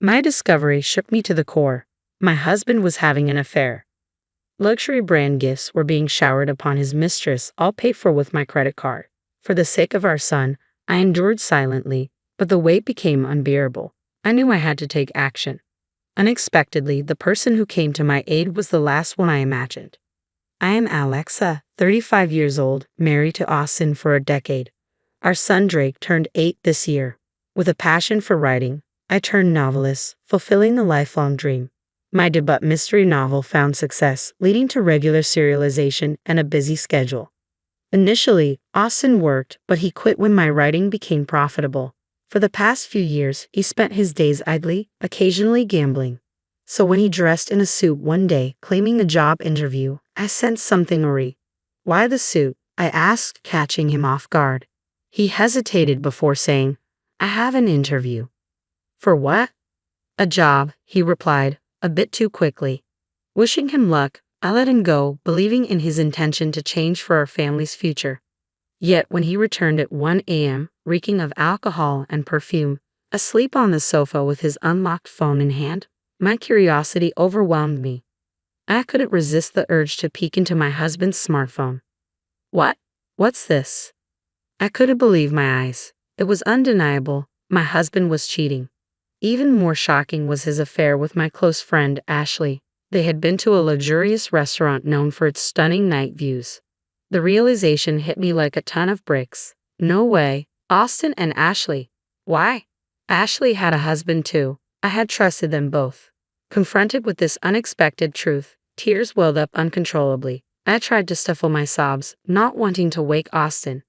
My discovery shook me to the core. My husband was having an affair. Luxury brand gifts were being showered upon his mistress, all paid for with my credit card. For the sake of our son, I endured silently, but the weight became unbearable. I knew I had to take action. Unexpectedly, the person who came to my aid was the last one I imagined. I am Alexa, 35 years old, married to Austin for a decade. Our son Drake turned 8 this year. With a passion for writing, I turned novelist, fulfilling the lifelong dream. My debut mystery novel found success, leading to regular serialization and a busy schedule. Initially, Austin worked, but he quit when my writing became profitable. For the past few years, he spent his days idly, occasionally gambling. So when he dressed in a suit one day, claiming a job interview, I sensed something awry. "Why the suit?" I asked, catching him off guard. He hesitated before saying, "I have an interview." "For what?" "A job," he replied, a bit too quickly. Wishing him luck, I let him go, believing in his intention to change for our family's future. Yet when he returned at 1 a.m., reeking of alcohol and perfume, asleep on the sofa with his unlocked phone in hand, my curiosity overwhelmed me. I couldn't resist the urge to peek into my husband's smartphone. What's this?" I couldn't believe my eyes. It was undeniable. My husband was cheating. Even more shocking was his affair with my close friend, Ashley. They had been to a luxurious restaurant known for its stunning night views. The realization hit me like a ton of bricks. No way. Austin and Ashley. Why? Ashley had a husband too. I had trusted them both. Confronted with this unexpected truth, tears welled up uncontrollably. I tried to stifle my sobs, not wanting to wake Austin.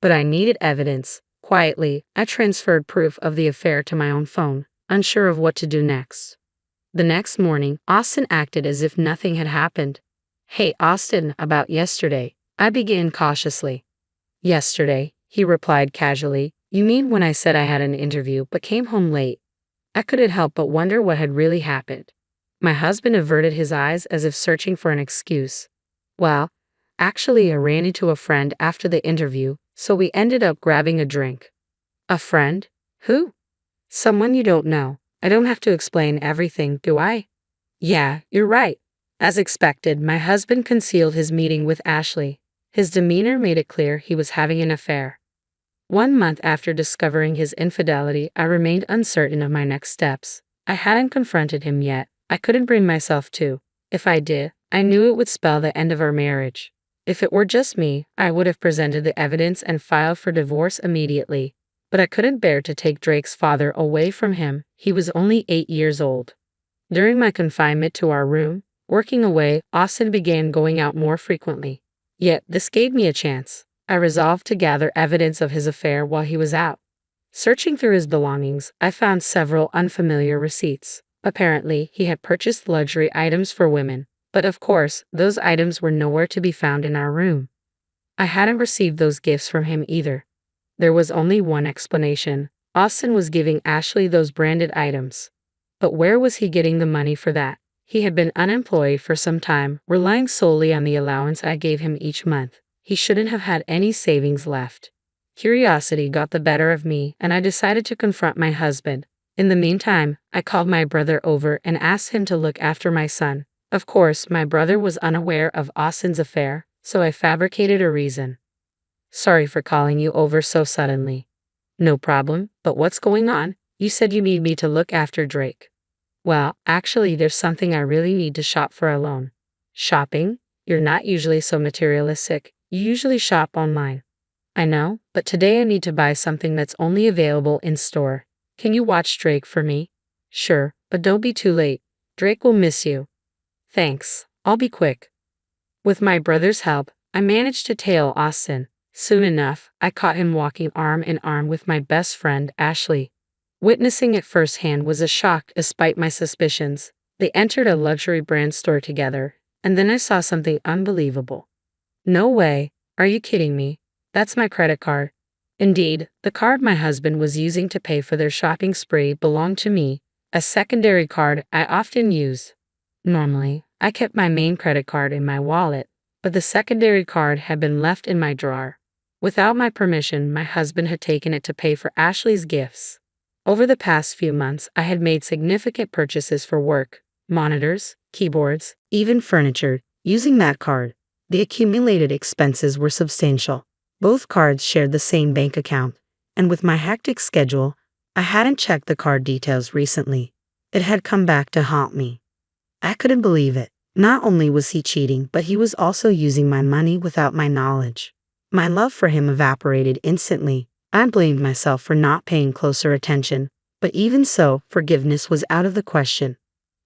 But I needed evidence. Quietly, I transferred proof of the affair to my own phone, unsure of what to do next. The next morning, Austin acted as if nothing had happened. "Hey, Austin, about yesterday," I began cautiously. "Yesterday," he replied casually. "You mean when I said I had an interview but came home late?" I couldn't help but wonder what had really happened. My husband averted his eyes as if searching for an excuse. "Well, actually, I ran into a friend after the interview, so we ended up grabbing a drink." "A friend? Who?" "Someone you don't know. I don't have to explain everything, do I?" "Yeah, you're right." As expected, my husband concealed his meeting with Ashley. His demeanor made it clear he was having an affair. 1 month after discovering his infidelity, I remained uncertain of my next steps. I hadn't confronted him yet. I couldn't bring myself to. If I did, I knew it would spell the end of our marriage. If it were just me, I would have presented the evidence and filed for divorce immediately. But I couldn't bear to take Drake's father away from him. He was only 8 years old. During my confinement to our room, working away, Austin began going out more frequently. Yet this gave me a chance. I resolved to gather evidence of his affair while he was out. Searching through his belongings, I found several unfamiliar receipts. Apparently, he had purchased luxury items for women. But of course, those items were nowhere to be found in our room. I hadn't received those gifts from him either. There was only one explanation. Austin was giving Ashley those branded items. But where was he getting the money for that? He had been unemployed for some time, relying solely on the allowance I gave him each month. He shouldn't have had any savings left. Curiosity got the better of me, and I decided to confront my husband. In the meantime, I called my brother over and asked him to look after my son. Of course, my brother was unaware of Austin's affair, so I fabricated a reason. "Sorry for calling you over so suddenly." "No problem, but what's going on? You said you need me to look after Drake." "Well, actually, there's something I really need to shop for alone." "Shopping? You're not usually so materialistic. You usually shop online." "I know, but today I need to buy something that's only available in store. Can you watch Drake for me?" "Sure, but don't be too late. Drake will miss you." "Thanks, I'll be quick." With my brother's help, I managed to tail Austin. Soon enough, I caught him walking arm in arm with my best friend, Ashley. Witnessing it firsthand was a shock despite my suspicions. They entered a luxury brand store together, and then I saw something unbelievable. "No way, are you kidding me? That's my credit card." Indeed, the card my husband was using to pay for their shopping spree belonged to me, a secondary card I often use. Normally, I kept my main credit card in my wallet, but the secondary card had been left in my drawer. Without my permission, my husband had taken it to pay for Ashley's gifts. Over the past few months, I had made significant purchases for work, monitors, keyboards, even furniture, using that card. The accumulated expenses were substantial. Both cards shared the same bank account, and with my hectic schedule, I hadn't checked the card details recently. It had come back to haunt me. I couldn't believe it. Not only was he cheating, but he was also using my money without my knowledge. My love for him evaporated instantly. I blamed myself for not paying closer attention, but even so, forgiveness was out of the question.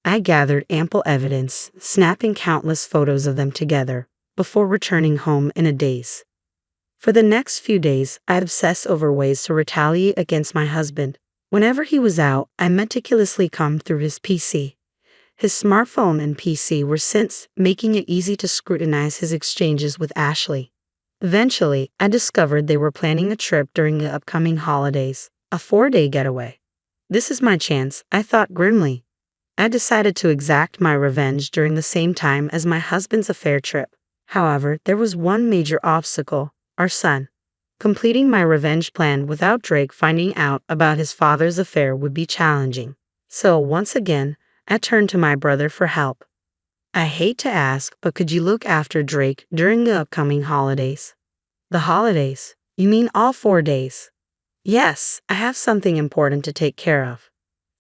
I gathered ample evidence, snapping countless photos of them together, before returning home in a daze. For the next few days, I obsessed over ways to retaliate against my husband. Whenever he was out, I meticulously combed through his PC. His smartphone and PC were since making it easy to scrutinize his exchanges with Ashley. Eventually, I discovered they were planning a trip during the upcoming holidays, a 4-day getaway. This is my chance, I thought grimly. I decided to exact my revenge during the same time as my husband's affair trip. However, there was one major obstacle: our son. Completing my revenge plan without Drake finding out about his father's affair would be challenging. So, once again, I turned to my brother for help. I hate to ask, but could you look after Drake during the upcoming holidays? The holidays? You mean all 4 days? Yes, I have something important to take care of.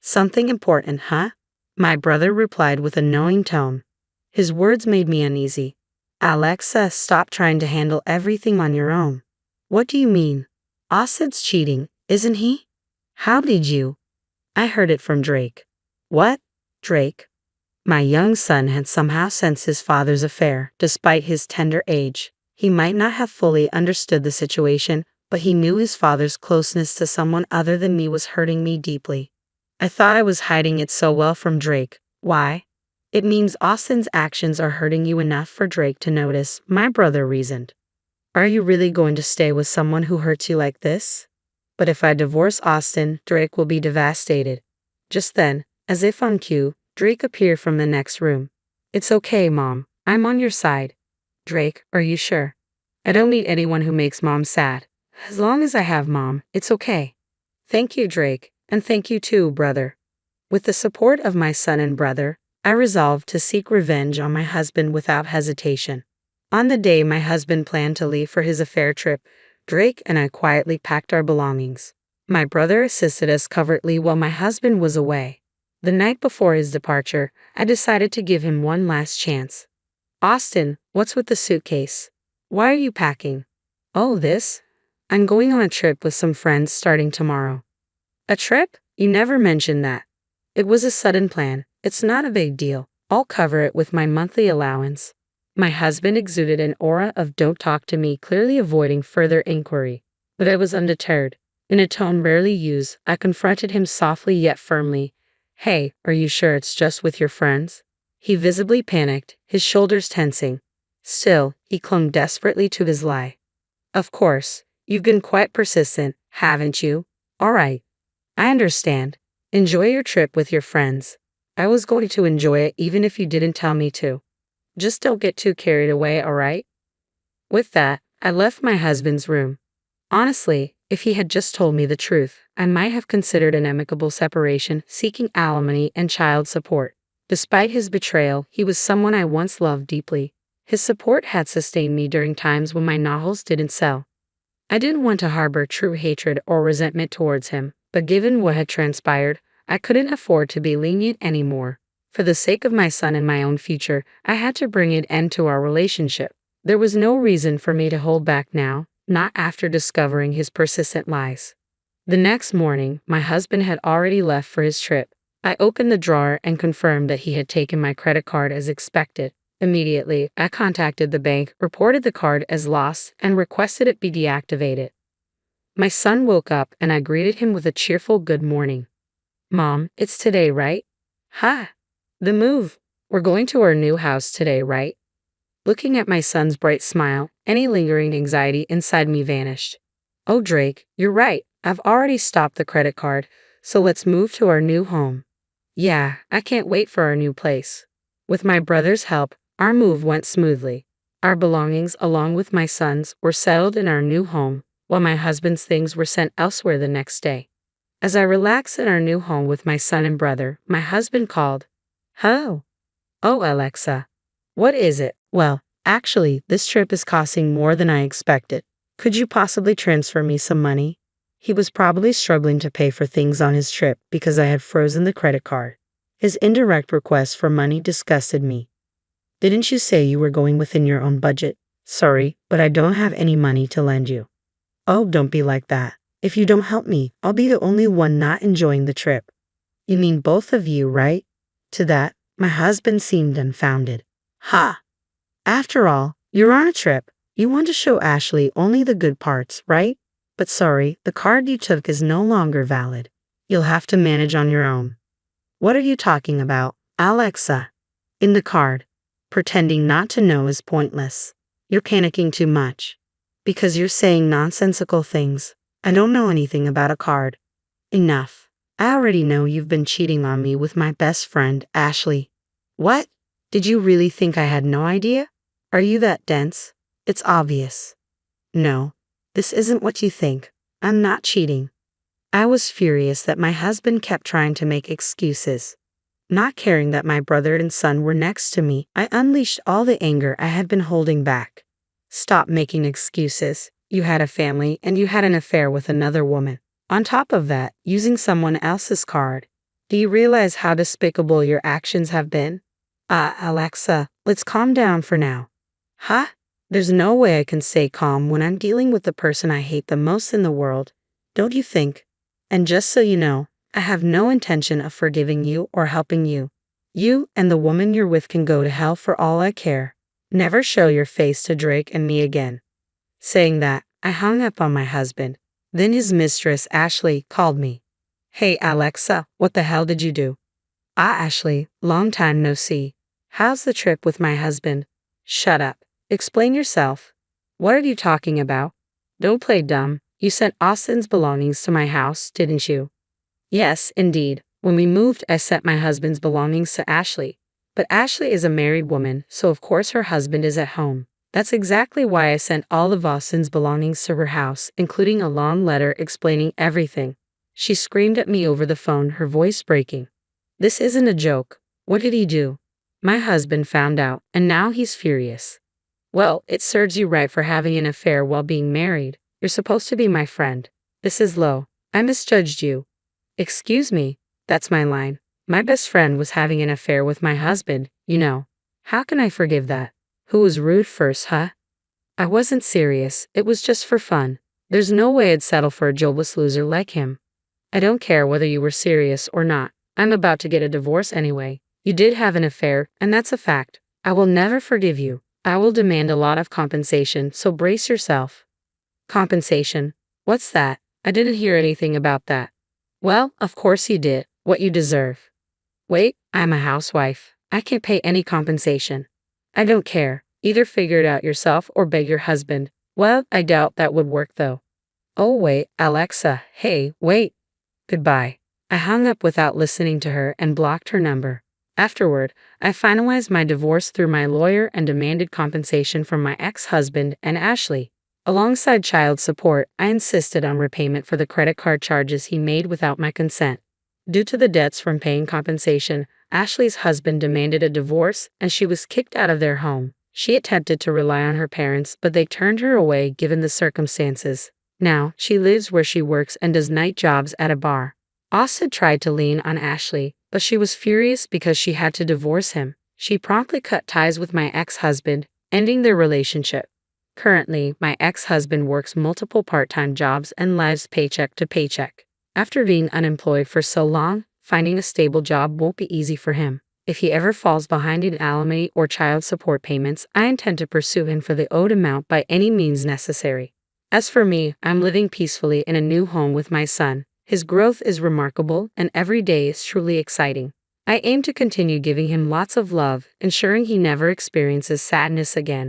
Something important, huh? My brother replied with a knowing tone. His words made me uneasy. Alexa, stop trying to handle everything on your own. What do you mean? Austin's cheating, isn't he? How did you? I heard it from Drake. What? Drake? My young son had somehow sensed his father's affair, despite his tender age. He might not have fully understood the situation, but he knew his father's closeness to someone other than me was hurting me deeply. I thought I was hiding it so well from Drake. Why? It means Austin's actions are hurting you enough for Drake to notice, my brother reasoned. Are you really going to stay with someone who hurts you like this? But if I divorce Austin, Drake will be devastated. Just then, as if on cue, Drake appeared from the next room. It's okay, Mom. I'm on your side. Drake, are you sure? I don't need anyone who makes Mom sad. As long as I have Mom, it's okay. Thank you, Drake, and thank you too, brother. With the support of my son and brother, I resolved to seek revenge on my husband without hesitation. On the day my husband planned to leave for his affair trip, Drake and I quietly packed our belongings. My brother assisted us covertly while my husband was away. The night before his departure, I decided to give him one last chance. Austin, what's with the suitcase? Why are you packing? Oh, this? I'm going on a trip with some friends starting tomorrow. A trip? You never mentioned that. It was a sudden plan. It's not a big deal. I'll cover it with my monthly allowance. My husband exuded an aura of don't talk to me, clearly avoiding further inquiry. But I was undeterred. In a tone rarely used, I confronted him softly yet firmly. Hey, are you sure it's just with your friends? He visibly panicked, his shoulders tensing. Still, he clung desperately to his lie. Of course, you've been quite persistent, haven't you? All right. I understand. Enjoy your trip with your friends. I was going to enjoy it even if you didn't tell me to. Just don't get too carried away, all right? With that, I left my husband's room. Honestly, if he had just told me the truth, I might have considered an amicable separation, seeking alimony and child support. Despite his betrayal, he was someone I once loved deeply. His support had sustained me during times when my novels didn't sell. I didn't want to harbor true hatred or resentment towards him, but given what had transpired, I couldn't afford to be lenient anymore. For the sake of my son and my own future, I had to bring an end to our relationship. There was no reason for me to hold back now, not after discovering his persistent lies. The next morning, my husband had already left for his trip. I opened the drawer and confirmed that he had taken my credit card as expected. Immediately, I contacted the bank, reported the card as lost, and requested it be deactivated. My son woke up and I greeted him with a cheerful good morning. Mom, it's today, right? Ha! The move. We're going to our new house today, right? Looking at my son's bright smile, any lingering anxiety inside me vanished. Oh, Drake, you're right. I've already stopped the credit card, so let's move to our new home. Yeah, I can't wait for our new place. With my brother's help, our move went smoothly. Our belongings, along with my son's, were settled in our new home, while my husband's things were sent elsewhere the next day. As I relax in our new home with my son and brother, my husband called. Hello. Oh, Alexa. What is it? Well, actually, this trip is costing more than I expected. Could you possibly transfer me some money? He was probably struggling to pay for things on his trip because I had frozen the credit card. His indirect request for money disgusted me. Didn't you say you were going within your own budget? Sorry, but I don't have any money to lend you. Oh, don't be like that. If you don't help me, I'll be the only one not enjoying the trip. You mean both of you, right? To that, my husband seemed dumbfounded. Ha! After all, you're on a trip. You want to show Ashley only the good parts, right? But sorry, the card you took is no longer valid. You'll have to manage on your own. What are you talking about, Alexa? In the card. Pretending not to know is pointless. You're panicking too much. Because you're saying nonsensical things. I don't know anything about a card. Enough. I already know you've been cheating on me with my best friend, Ashley. What? Did you really think I had no idea? Are you that dense? It's obvious. No, this isn't what you think. I'm not cheating. I was furious that my husband kept trying to make excuses. Not caring that my brother and son were next to me, I unleashed all the anger I had been holding back. Stop making excuses. You had a family and you had an affair with another woman. On top of that, using someone else's card. Do you realize how despicable your actions have been? Alexa, let's calm down for now. Huh? There's no way I can stay calm when I'm dealing with the person I hate the most in the world, don't you think? And just so you know, I have no intention of forgiving you or helping you. You and the woman you're with can go to hell for all I care. Never show your face to Drake and me again. Saying that, I hung up on my husband. Then his mistress, Ashley, called me. Hey Alexa, what the hell did you do? Ashley, long time no see. How's the trip with my husband? Shut up. Explain yourself. What are you talking about? Don't play dumb. You sent Austin's belongings to my house, didn't you? Yes, indeed. When we moved, I sent my husband's belongings to Ashley. But Ashley is a married woman, so of course her husband is at home. That's exactly why I sent all of Austin's belongings to her house, including a long letter explaining everything. She screamed at me over the phone, her voice breaking. This isn't a joke. What did he do? My husband found out, and now he's furious. Well, it serves you right for having an affair while being married. You're supposed to be my friend. This is low. I misjudged you. Excuse me, that's my line. My best friend was having an affair with my husband, you know. How can I forgive that? Who was rude first, huh? I wasn't serious, it was just for fun. There's no way I'd settle for a jobless loser like him. I don't care whether you were serious or not. I'm about to get a divorce anyway. You did have an affair, and that's a fact. I will never forgive you. I will demand a lot of compensation, so brace yourself. Compensation? What's that? I didn't hear anything about that. Well, of course you did. What you deserve. Wait, I'm a housewife. I can't pay any compensation. I don't care. Either figure it out yourself or beg your husband. Well, I doubt that would work though. Oh wait, Alexa, hey, wait. Goodbye. I hung up without listening to her and blocked her number. Afterward, I finalized my divorce through my lawyer and demanded compensation from my ex-husband and Ashley. Alongside child support, I insisted on repayment for the credit card charges he made without my consent. Due to the debts from paying compensation, Ashley's husband demanded a divorce and she was kicked out of their home. She attempted to rely on her parents, but they turned her away given the circumstances. Now, she lives where she works and does night jobs at a bar. Austin tried to lean on Ashley, but she was furious because she had to divorce him. She promptly cut ties with my ex-husband, ending their relationship. Currently, my ex-husband works multiple part-time jobs and lives paycheck to paycheck. After being unemployed for so long, finding a stable job won't be easy for him. If he ever falls behind in alimony or child support payments, I intend to pursue him for the owed amount by any means necessary. As for me, I'm living peacefully in a new home with my son. His growth is remarkable, and every day is truly exciting. I aim to continue giving him lots of love, ensuring he never experiences sadness again.